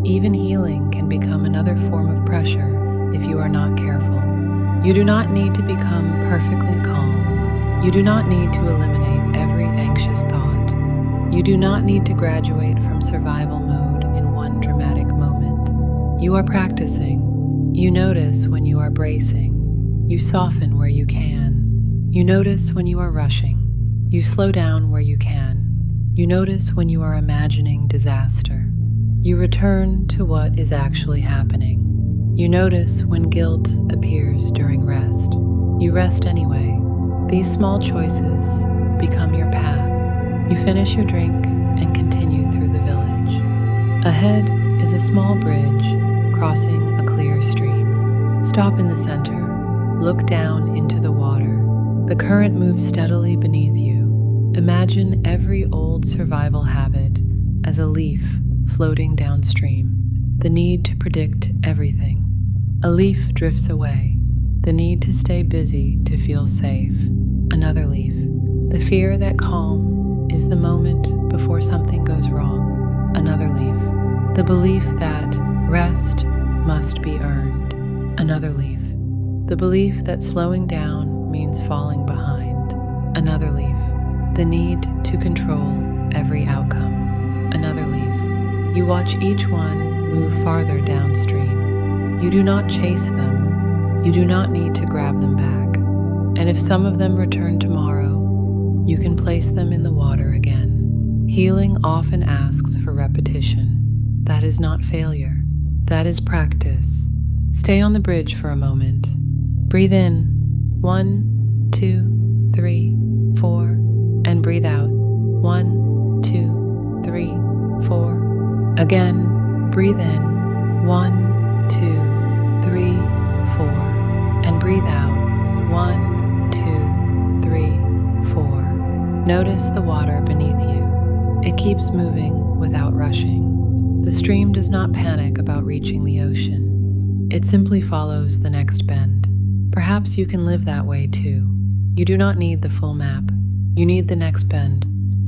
Even healing can become another form of pressure if you are not careful. You do not need to become perfectly calm. You do not need to eliminate every anxious thought. You do not need to graduate from survival mode in one dramatic moment. You are practicing. You notice when you are bracing. You soften where you can. You notice when you are rushing. You slow down where you can. You notice when you are imagining disaster. You return to what is actually happening. You notice when guilt appears during rest. You rest anyway. These small choices become your path. You finish your drink and continue through the village. Ahead is a small bridge crossing a clear stream. Stop in the center. Look down into the water. The current moves steadily beneath you. Imagine every old survival habit as a leaf floating downstream. The need to predict everything. A leaf drifts away. The need to stay busy to feel safe. Another leaf. The fear that calm is the moment before something goes wrong. Another leaf. The belief that rest must be earned. Another leaf. The belief that slowing down means falling behind. Another leaf. The need to control every outcome. Another leaf. You watch each one move farther downstream. You do not chase them. You do not need to grab them back. And if some of them return tomorrow, you can place them in the water again. Healing often asks for repetition. That is not failure. That is practice. Stay on the bridge for a moment. Breathe in. 1, 2, 3, 4. And breathe out. 1, 2, 3, 4. Again, breathe in. 1, 2, 3, 4. And breathe out. 1, 2, 3, 4. Notice the water beneath you. It keeps moving without rushing. The stream does not panic about reaching the ocean. It simply follows the next bend. Perhaps you can live that way too. You do not need the full map. You need the next bend.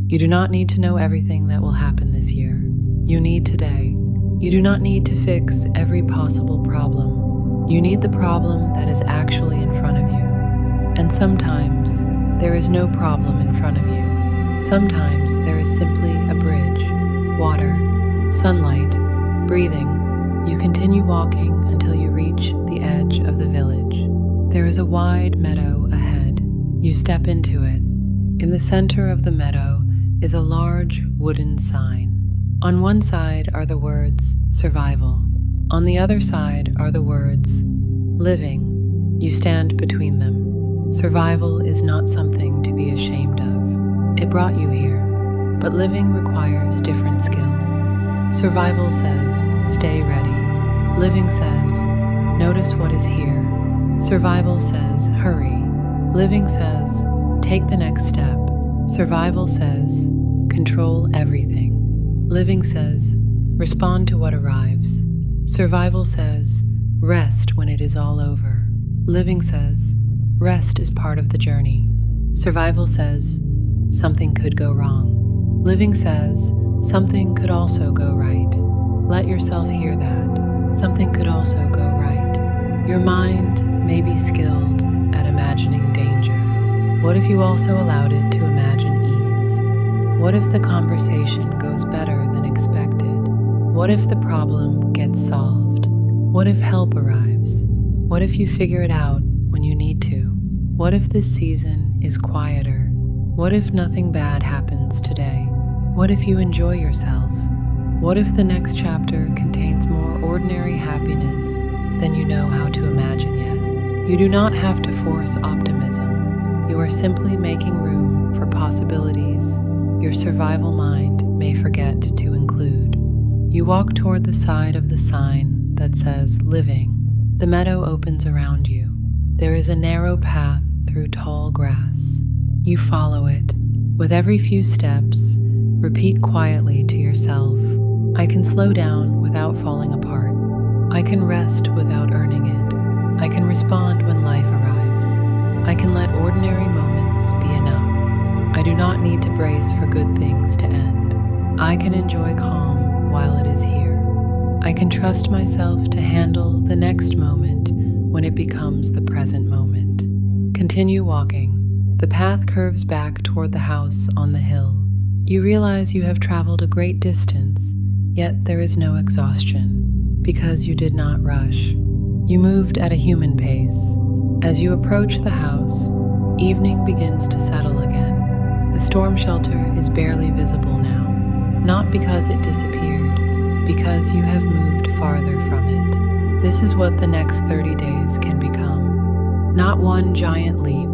You do not need to know everything that will happen this year. You need today. You do not need to fix every possible problem. You need the problem that is actually in front of you. And sometimes there is no problem in front of you. Sometimes there is simply a bridge, water, sunlight, breathing. You continue walking until you reach the edge of the village. There is a wide meadow ahead. You step into it. In the center of the meadow is a large wooden sign. On one side are the words survival. On the other side are the words living. You stand between them. Survival is not something to be ashamed of. It brought you here, but living requires different skills. Survival says, stay ready. Living says, notice what is here. Survival says, hurry. Living says, take the next step. Survival says, control everything. Living says, respond to what arrives. Survival says, rest when it is all over. Living says, rest is part of the journey. Survival says, something could go wrong. Living says, something could also go right. Let yourself hear that. Something could also go right. Your mind may be skilled at imagining danger. What if you also allowed it to imagine ease? What if the conversation goes better than expected? What if the problem gets solved? What if help arrives? What if you figure it out when you need to? What if this season is quieter? What if nothing bad happens today? What if you enjoy yourself? What if the next chapter contains more ordinary happiness than you know how to imagine yet? You do not have to force optimism. You are simply making room for possibilities your survival mind may forget to include. You walk toward the side of the sign that says living. The meadow opens around you. There is a narrow path through tall grass. You follow it. With every few steps, repeat quietly to yourself, I can slow down without falling apart. I can rest without earning it. I can respond when life arrives. I can let ordinary moments be enough. I do not need to brace for good things to end. I can enjoy calm while it is here. I can trust myself to handle the next moment when it becomes the present moment. Continue walking. The path curves back toward the house on the hill. You realize you have traveled a great distance, yet there is no exhaustion, because you did not rush. You moved at a human pace. As you approach the house, evening begins to settle again. The storm shelter is barely visible now, not because it disappeared, because you have moved farther from it. This is what the next 30 days can become. Not one giant leap,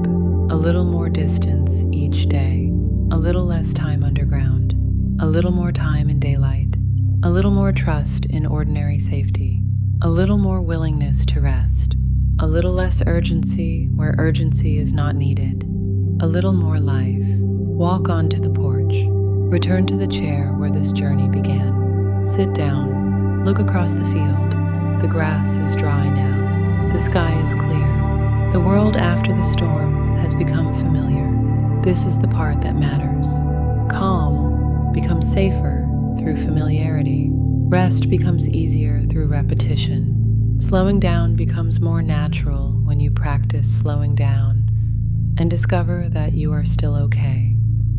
a little more distance each day, a little less time underground, a little more time in daylight, a little more trust in ordinary safety, a little more willingness to rest, a little less urgency where urgency is not needed, a little more life. Walk onto the porch. Return to the chair where this journey began. Sit down. Look across the field. The grass is dry now. The sky is clear. The world after the storm has become familiar. This is the part that matters. Calm becomes safer through familiarity. Rest becomes easier through repetition. Slowing down becomes more natural when you practice slowing down and discover that you are still okay.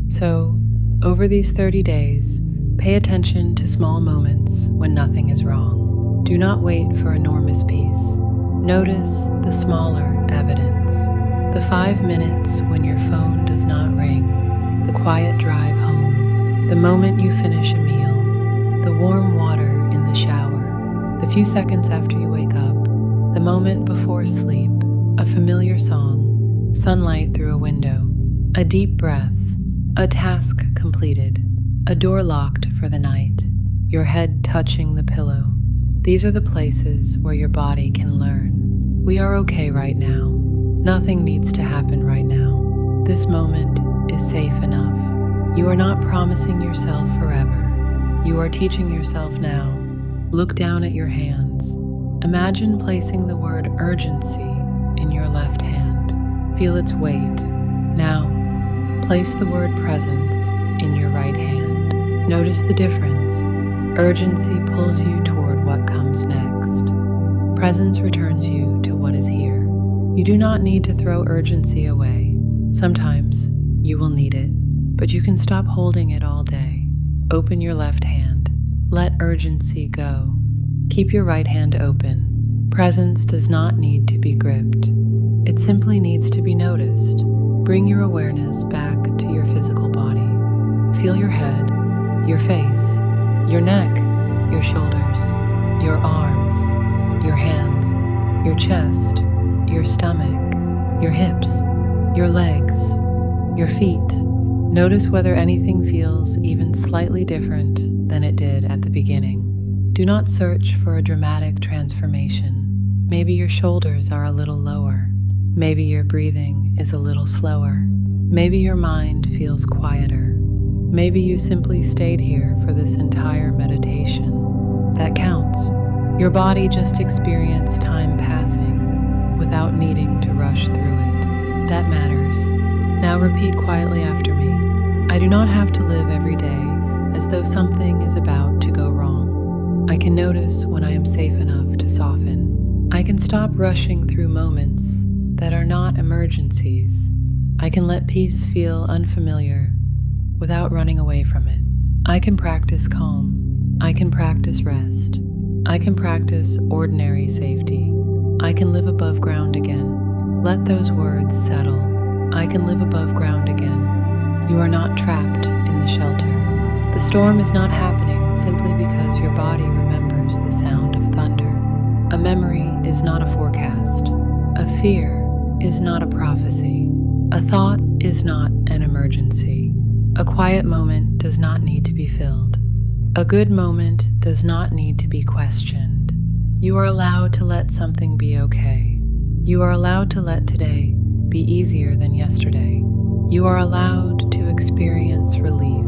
So, over these 30 days, pay attention to small moments when nothing is wrong. Do not wait for enormous peace. Notice the smaller evidence. The 5 minutes when your phone does not ring, the quiet drive home, the moment you finish a meal, the warm water in the shower, the few seconds after you wake up, the moment before sleep, a familiar song, sunlight through a window, a deep breath, a task completed, a door locked for the night, your head touching the pillow. These are the places where your body can learn. We are okay right now. Nothing needs to happen right now. This moment is safe enough. You are not promising yourself forever. You are teaching yourself now. Look down at your hands. Imagine placing the word urgency in your left hand. Feel its weight. Now, place the word presence in your right hand. Notice the difference. Urgency pulls you toward what comes next. Presence returns you to what is here. You do not need to throw urgency away. Sometimes you will need it, but you can stop holding it all day. Open your left hand. Let urgency go. Keep your right hand open. Presence does not need to be gripped. It simply needs to be noticed. Bring your awareness back to your physical body. Feel your head, your face, your neck, your shoulders, your arms, your hands, your chest, your stomach, your hips, your legs, your feet. Notice whether anything feels even slightly different than it did at the beginning. Do not search for a dramatic transformation. Maybe your shoulders are a little lower. Maybe your breathing is a little slower. Maybe your mind feels quieter. Maybe you simply stayed here for this entire meditation. That counts. Your body just experienced time passing without needing to rush through it. That matters. Now repeat quietly after me. I do not have to live every day as though something is about to go wrong. I can notice when I am safe enough to soften. I can stop rushing through moments that are not emergencies. I can let peace feel unfamiliar without running away from it. I can practice calm. I can practice rest. I can practice ordinary safety. I can live above ground again. Let those words settle. I can live above ground again. You are not trapped in the shelter. The storm is not happening simply because your body remembers the sound of thunder. A memory is not a forecast. A fear is not a prophecy. A thought is not an emergency. A quiet moment does not need to be filled. A good moment does not need to be questioned. You are allowed to let something be okay. You are allowed to let today be easier than yesterday. You are allowed to experience relief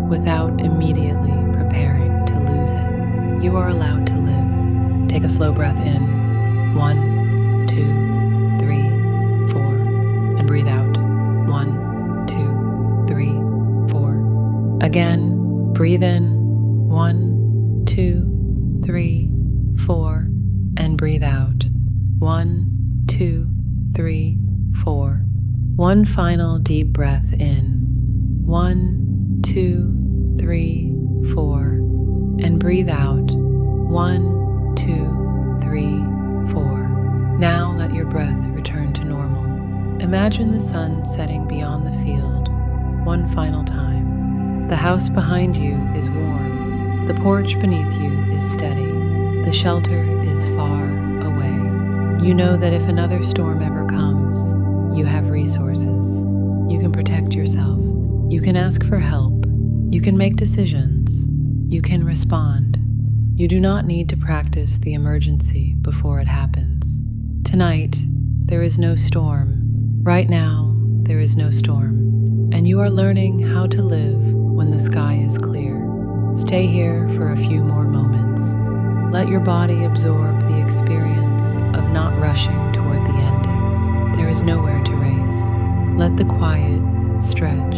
without immediately preparing to lose it. You are allowed to live. Take a slow breath in. 1, 2, 3, 4. breathe out. 1, 2, 3, 4. Again, breathe in. 1, 2, 3, 4, and breathe out. 1, 2, 3, 4. One final deep breath in. 1, 2, 3, 4, and breathe out. 1, 2, 3, 4. Now let your breath return to normal. Imagine the sun setting beyond the field. One final time. The house behind you is warm. The porch beneath you is steady. The shelter is far away. You know that if another storm ever comes, you have resources. You can protect yourself. You can ask for help. You can make decisions. You can respond. You do not need to practice the emergency before it happens. Tonight, there is no storm. Right now, there is no storm. And you are learning how to live when the sky is clear. Stay here for a few more moments. Let your body absorb the experience of not rushing toward the ending. There is nowhere to race. Let the quiet stretch.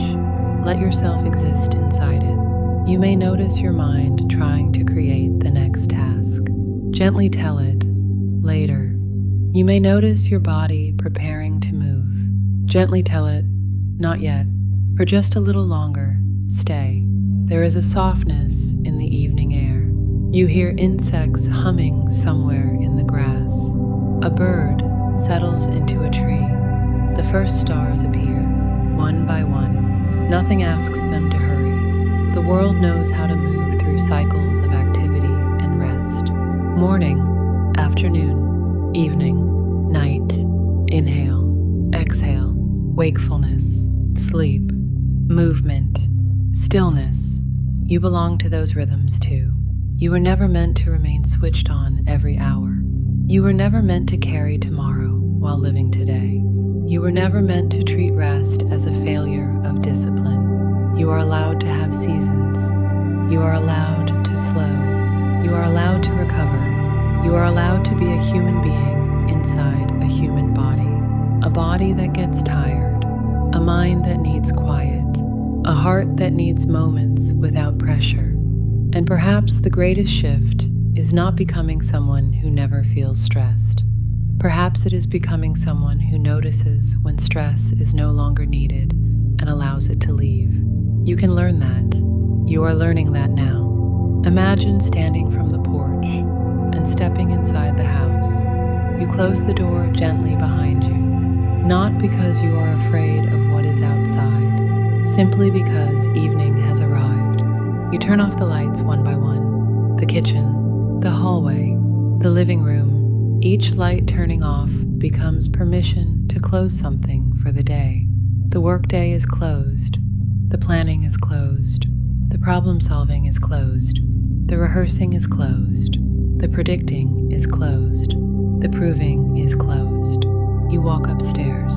Let yourself exist inside it. You may notice your mind trying to create the next task. Gently tell it, later. You may notice your body preparing to move. Gently tell it, not yet. For just a little longer, stay. There is a softness in the evening air. You hear insects humming somewhere in the grass. A bird settles into a tree. The first stars appear, one by one. Nothing asks them to hurry. The world knows how to move through cycles of activity and rest. Morning, afternoon, evening, night, inhale, exhale, wakefulness, sleep, movement, stillness. You belong to those rhythms too. You were never meant to remain switched on every hour. You were never meant to carry tomorrow while living today. You were never meant to treat rest as a failure of discipline. You are allowed to have seasons. You are allowed to slow. You are allowed to recover. You are allowed to be a human being inside a human body. A body that gets tired. A mind that needs quiet. A heart that needs moments without pressure. And perhaps the greatest shift is not becoming someone who never feels stressed. Perhaps it is becoming someone who notices when stress is no longer needed and allows it to leave. You can learn that. You are learning that now. Imagine standing from the porch and stepping inside the house. You close the door gently behind you, not because you are afraid of what is outside, simply because evening has arrived. You turn off the lights one by one, the kitchen, the hallway, the living room. Each light turning off becomes permission to close something for the day. The workday is closed. The planning is closed. The problem solving is closed. The rehearsing is closed. The predicting is closed. The proving is closed. You walk upstairs.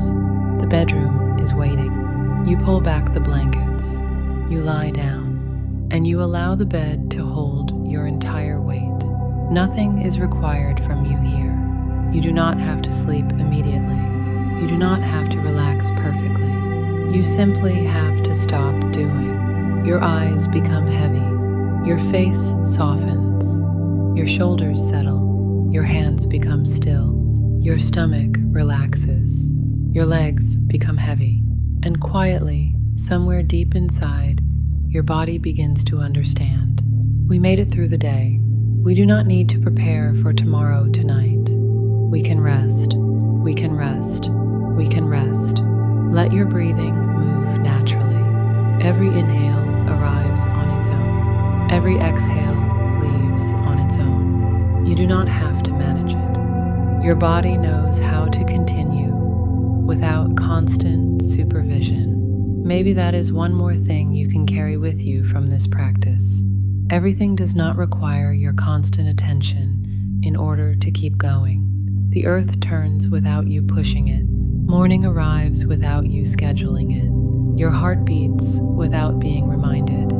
The bedroom is waiting. You pull back the blankets. You lie down. And you allow the bed to hold your entire weight. Nothing is required from you here. You do not have to sleep immediately. You do not have to relax perfectly. You simply have to stop doing. Your eyes become heavy. Your face softens. Your shoulders settle. Your hands become still. Your stomach relaxes. Your legs become heavy. And quietly, somewhere deep inside, your body begins to understand. We made it through the day. We do not need to prepare for tomorrow tonight. We can rest. We can rest. We can rest. Let your breathing move naturally. Every inhale arrives on its own. Every exhale leaves on its own. You do not have to manage it. Your body knows how to continue without constant supervision. Maybe that is one more thing you can carry with you from this practice. Everything does not require your constant attention in order to keep going. The earth turns without you pushing it. Morning arrives without you scheduling it. Your heart beats without being reminded.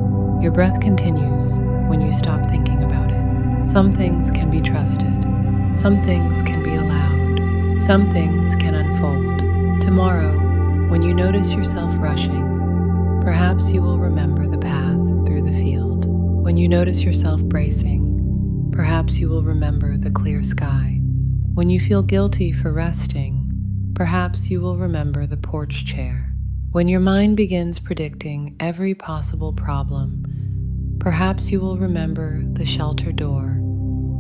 Your breath continues when you stop thinking about it. Some things can be trusted. Some things can be allowed. Some things can unfold. Tomorrow When you notice yourself rushing, perhaps you will remember the path through the field. When you notice yourself bracing, perhaps you will remember the clear sky. When you feel guilty for resting, perhaps you will remember the porch chair. When your mind begins predicting every possible problem, perhaps you will remember the shelter door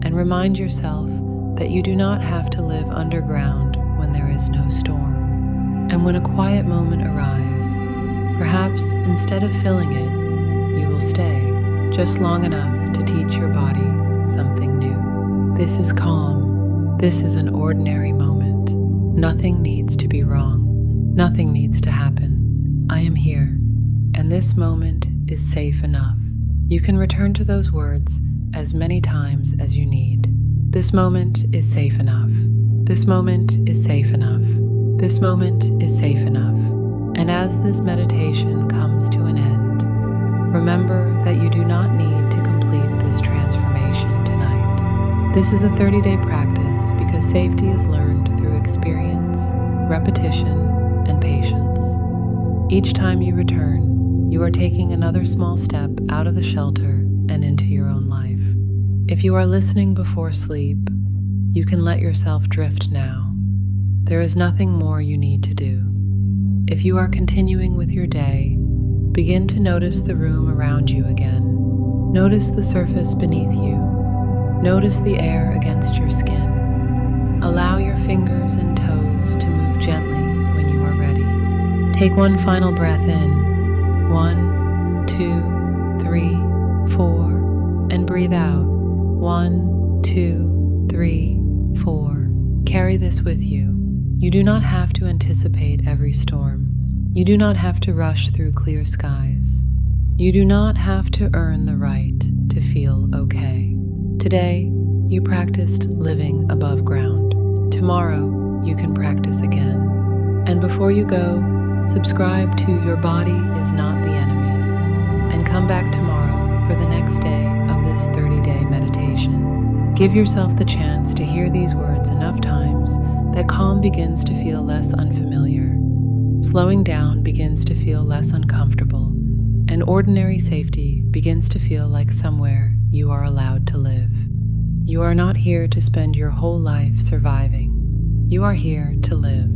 and remind yourself that you do not have to live underground when there is no storm. And when a quiet moment arrives, perhaps instead of filling it, you will stay just long enough to teach your body something new. This is calm. This is an ordinary moment. Nothing needs to be wrong. Nothing needs to happen. I am here, and this moment is safe enough. You can return to those words as many times as you need. This moment is safe enough. This moment is safe enough. This moment is safe enough. And as this meditation comes to an end, remember that you do not need to complete this transformation tonight. This is a 30-day practice because safety is learned through experience, repetition, and patience. Each time you return, you are taking another small step out of the shelter and into your own life. If you are listening before sleep, you can let yourself drift now. There is nothing more you need to do. If you are continuing with your day, begin to notice the room around you again. Notice the surface beneath you. Notice the air against your skin. Allow your fingers and toes to move gently when you are ready. Take one final breath in. 1, 2, 3, 4, and breathe out. 1, 2, 3, 4. Carry this with you. You do not have to anticipate every storm. You do not have to rush through clear skies. You do not have to earn the right to feel okay. Today, you practiced living above ground. Tomorrow, you can practice again. And before you go, subscribe to Your Body Is Not the Enemy, and come back tomorrow for the next day of this 30-day meditation. Give yourself the chance to hear these words enough times that calm begins to feel less unfamiliar, slowing down begins to feel less uncomfortable, and ordinary safety begins to feel like somewhere you are allowed to live. You are not here to spend your whole life surviving. You are here to live.